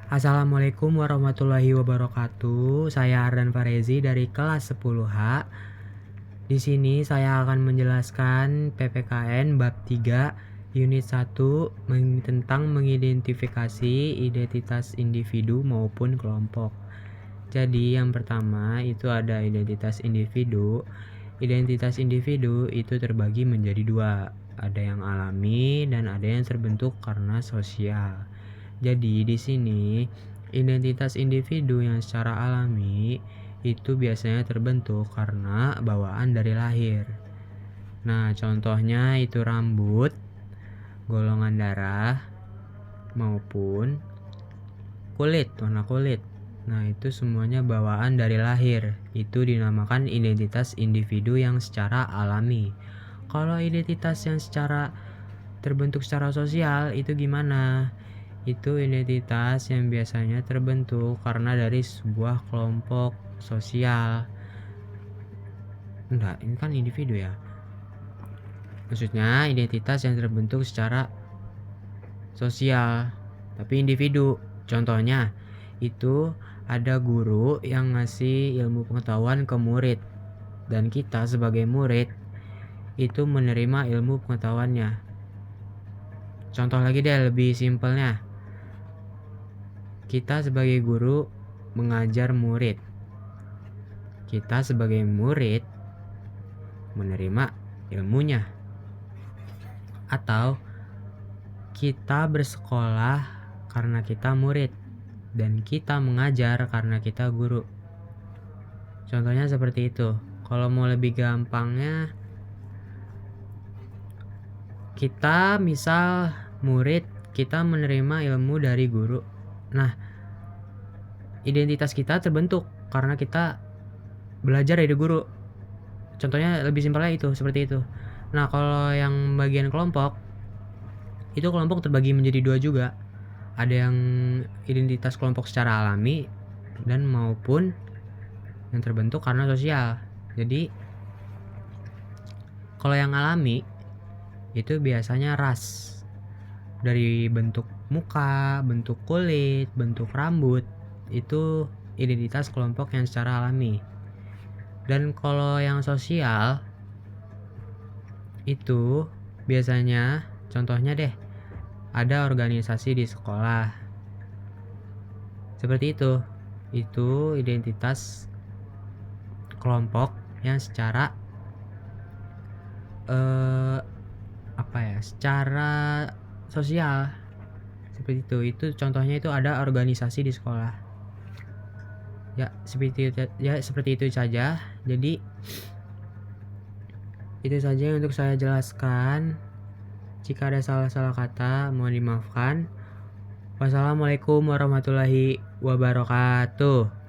Assalamualaikum warahmatullahi wabarakatuh. Saya Ardan Farezi dari kelas 10H. Di sini saya akan menjelaskan PPKN bab 3 unit 1 tentang mengidentifikasi identitas individu maupun kelompok. Jadi yang pertama itu ada identitas individu. Identitas individu itu terbagi menjadi dua. Ada yang alami dan ada yang terbentuk karena sosial. Jadi di sini identitas individu yang secara alami itu biasanya terbentuk karena bawaan dari lahir. Nah, contohnya itu rambut, golongan darah, maupun warna kulit. Nah, itu semuanya bawaan dari lahir. Itu dinamakan identitas individu yang secara alami. Kalau identitas yang terbentuk secara sosial itu gimana? Itu identitas yang biasanya terbentuk karena dari sebuah kelompok sosial. Enggak, ini kan individu ya. Maksudnya identitas yang terbentuk secara sosial, tapi individu. Contohnya, itu ada guru yang ngasih ilmu pengetahuan ke murid. Dan kita sebagai murid, itu menerima ilmu pengetahuannya. Contoh lagi deh, lebih simpelnya. Kita sebagai guru mengajar murid. Kita sebagai murid menerima ilmunya. Atau kita bersekolah karena kita murid dan kita mengajar karena kita guru. Contohnya seperti itu. Kalau mau lebih gampangnya, kita misal murid, kita menerima ilmu dari guru. Nah, identitas kita terbentuk karena kita belajar dari guru. Contohnya lebih simpelnya itu, seperti itu. Nah, kalau yang bagian kelompok, itu kelompok terbagi menjadi dua juga. Ada yang identitas kelompok secara alami dan maupun yang terbentuk karena sosial. Jadi, kalau yang alami, itu biasanya ras. Dari bentuk muka, bentuk kulit, bentuk rambut, itu identitas kelompok yang secara alami. Dan kalau yang sosial, itu biasanya contohnya deh, ada organisasi di sekolah. Seperti itu. Itu identitas kelompok yang secara secara sosial. Seperti itu. Itu contohnya itu ada organisasi di sekolah. Ya, seperti itu saja. Jadi itu saja yang untuk saya jelaskan. Jika ada salah-salah kata, mohon dimaafkan. Wassalamualaikum warahmatullahi wabarakatuh.